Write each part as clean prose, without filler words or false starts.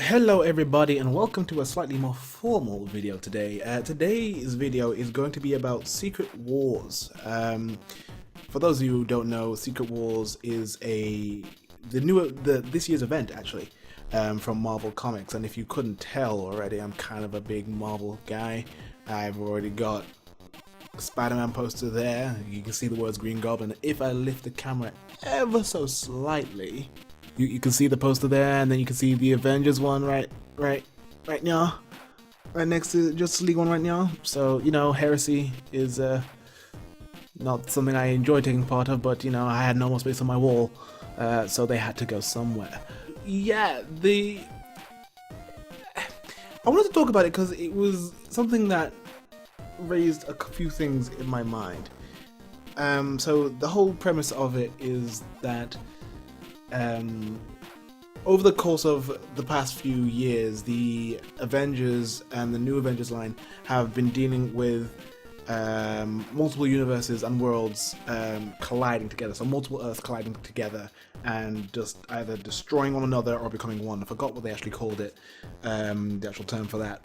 Hello everybody and welcome to a slightly more formal video today. Today's video is going to be about Secret Wars. For those of you who don't know, Secret Wars is this year's event actually, from Marvel Comics, and if you couldn't tell already, I'm kind of a big Marvel guy. I've already got Spider-Man poster there. You can see the words Green Goblin. If I lift the camera ever so slightly, you can see the poster there, and then you can see the Avengers one right now, right next to Justice League one right now. So Heresy is not something I enjoy taking part of, but I had no more space on my wall, so they had to go somewhere. Yeah, I wanted to talk about it because it was something that raised a few things in my mind. So the whole premise of it is that over the course of the past few years, the Avengers and the new Avengers line have been dealing with multiple universes and worlds colliding together, so multiple Earths colliding together and just either destroying one another or becoming one. I forgot what they actually called it, the actual term for that.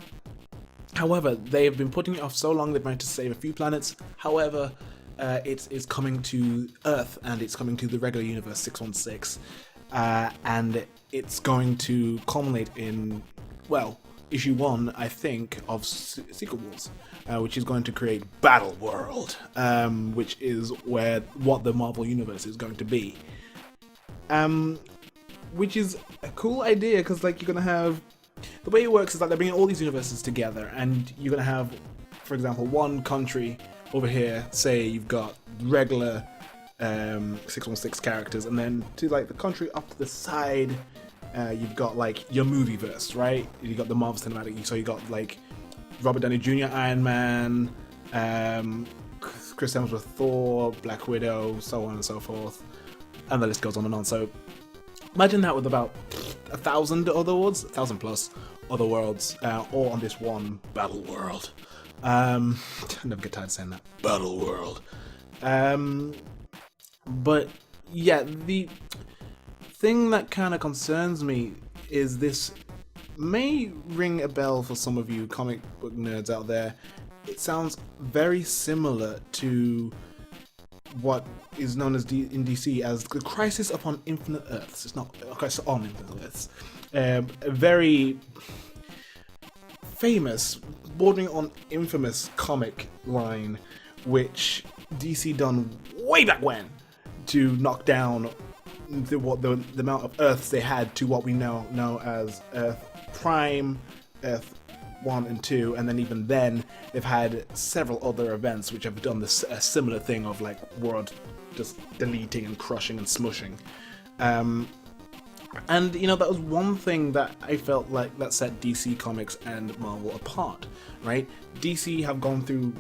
However, they have been putting it off so long they've managed to save a few planets. However, it's coming to Earth, and it's coming to the regular universe 616, and it's going to culminate in, well, issue 1, I think, of Secret Wars, which is going to create Battle World, which is what the Marvel Universe is going to be. Which is a cool idea, because you're going to have, the way it works is that they're bringing all these universes together, and you're going to have, for example, one country over here, say you've got regular 616 characters, and then to the country up to the side, you've got your movieverse, right? You got the Marvel Cinematic, so you got Robert Downey Jr. Iron Man, Chris Hemsworth Thor, Black Widow, so on and so forth, and the list goes on and on. So imagine that with about 1,000 other worlds, 1,000 plus other worlds, all on this one Battle World. I never get tired of saying that. Battle World. But yeah, the thing that kind of concerns me is this may ring a bell for some of you comic book nerds out there. It sounds very similar to what is known as in DC as the Crisis upon Infinite Earths. It's not a Crisis on Infinite Earths. A very famous, bordering on infamous comic line, which DC done way back when to knock down the amount of Earths they had to what we now know as Earth Prime, Earth 1 and 2, and then even then they've had several other events which have done this similar thing of world just deleting and crushing and smushing. And that was one thing that I felt that set DC Comics and Marvel apart, right? DC have gone through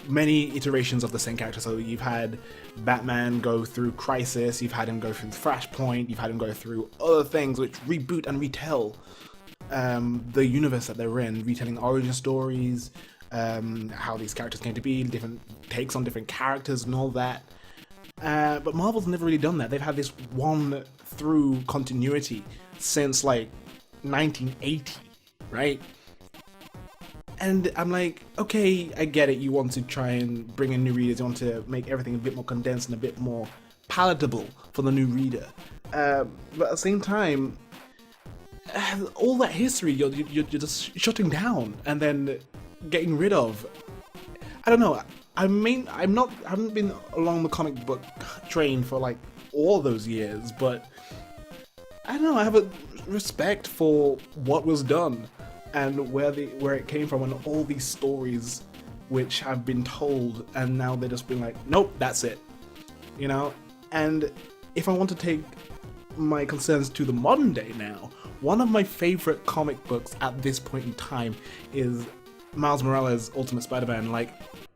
many iterations of the same character. So you've had Batman go through Crisis, you've had him go through Flashpoint, you've had him go through other things which reboot and retell the universe that they're in, retelling origin stories, how these characters came to be, different takes on different characters and all that. But Marvel's never really done that. They've had this one through continuity since 1980, right? And I'm okay, I get it. You want to try and bring in new readers. You want to make everything a bit more condensed and a bit more palatable for the new reader. But at the same time, all that history you're just shutting down and then getting rid of. I don't know. I haven't been along the comic book train for all those years, but I don't know. I have a respect for what was done and where it came from, and all these stories which have been told, and now they're just being nope, that's it, And if I want to take my concerns to the modern day now, one of my favorite comic books at this point in time is Miles Morales' Ultimate Spider-Man.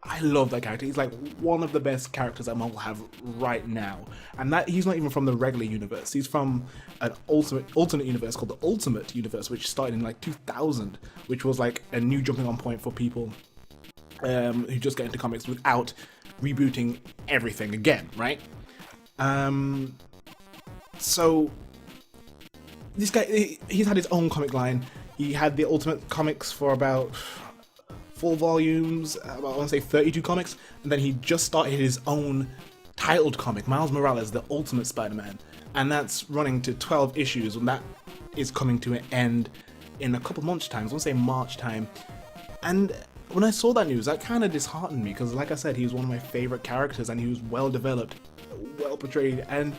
I love that character. He's one of the best characters that Marvel have right now. And that he's not even from the regular universe. He's from an alternate universe called the Ultimate Universe, which started in 2000, which was a new jumping on point for people who just get into comics without rebooting everything again, right? So this guy, he's had his own comic line. He had the Ultimate Comics for about 4 volumes, about, I want to say 32 comics, and then he just started his own titled comic, Miles Morales, The Ultimate Spider-Man, and that's running to 12 issues, and that is coming to an end in a couple months' time, I want to say March time. And when I saw that news, that kind of disheartened me, because like I said, he was one of my favorite characters, and he was well developed, well portrayed, and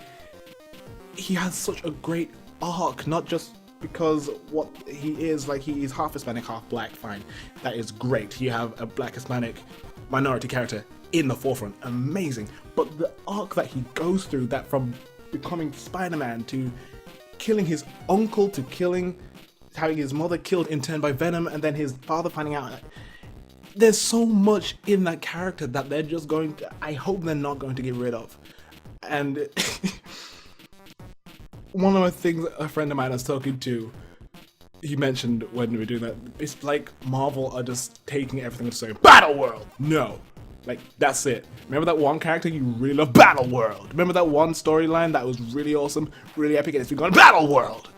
he has such a great arc, not just because what he is, like, he is half Hispanic, half black, fine, that is great. You have a black Hispanic minority character in the forefront, amazing, but the arc that he goes through, that from becoming Spider-Man to killing his uncle, to having his mother killed in turn by Venom, and then his father finding out, there's so much in that character that they're just going to, I hope they're not going to get rid of. And one of the things a friend of mine I was talking to, he mentioned when we were doing that, it's like Marvel are just taking everything and saying, Battle World! No. Like, that's it. Remember that one character you really love? Battle World! Remember that one storyline that was really awesome, really epic, and it's been going, Battle World!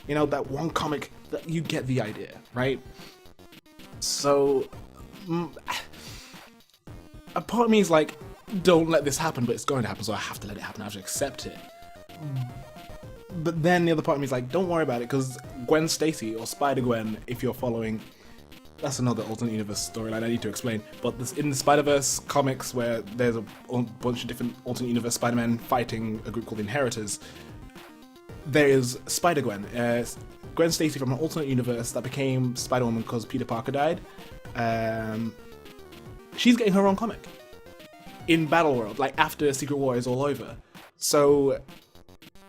You know, that one comic, that you get the idea, right? So, a part of me is like, don't let this happen, but it's going to happen, so I have to let it happen, I have to accept it. But then the other part of me is like, don't worry about it, because Gwen Stacy, or Spider-Gwen, if you're following, that's another alternate universe storyline I need to explain, but in the Spider-Verse comics, where there's a bunch of different alternate universe Spider-Man fighting a group called the Inheritors, there is Spider-Gwen, Gwen Stacy from an alternate universe that became Spider-Woman because Peter Parker died. She's getting her own comic in Battle World, like after Secret War is all over. So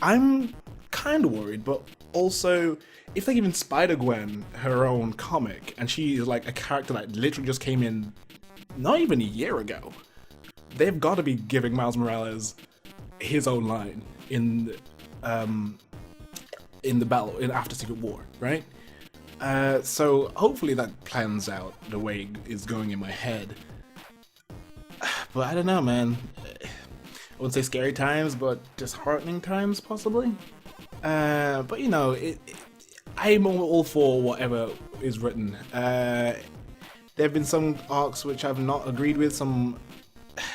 I'm kind of worried, but also, if they give Spider-Gwen her own comic, and she is like a character that literally just came in not even a year ago, they've got to be giving Miles Morales his own line in the battle after Secret War, right? So hopefully that plans out the way it's going in my head. But I don't know, man. I wouldn't say scary times, but disheartening times, possibly. But you know, I'm all for whatever is written. There have been some arcs which I've not agreed with, some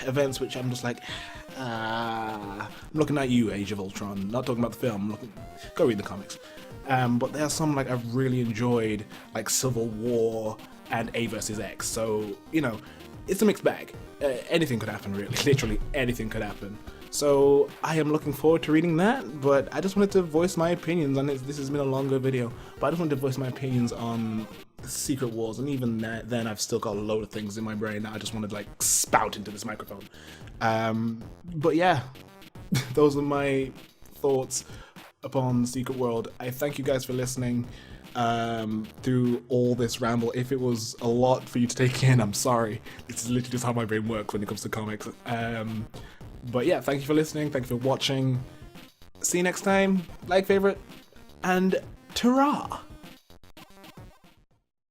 events which I'm just like, I'm looking at you, Age of Ultron. Not talking about the film. Go read the comics. But there are some like I've really enjoyed, like Civil War and A vs. X. So you know, it's a mixed bag. Anything could happen, really. Literally anything could happen. So I am looking forward to reading that, but I just wanted to voice my opinions on this. This has been a longer video, but I just wanted to voice my opinions on Secret Wars, and even then I've still got a load of things in my brain that I just wanted to like spout into this microphone. But yeah, those are my thoughts upon Secret World. I thank you guys for listening through all this ramble. If it was a lot for you to take in, I'm sorry. It's literally just how my brain works when it comes to comics. But yeah, thank you for listening, thank you for watching. See you next time, like, favorite, and ta-ra!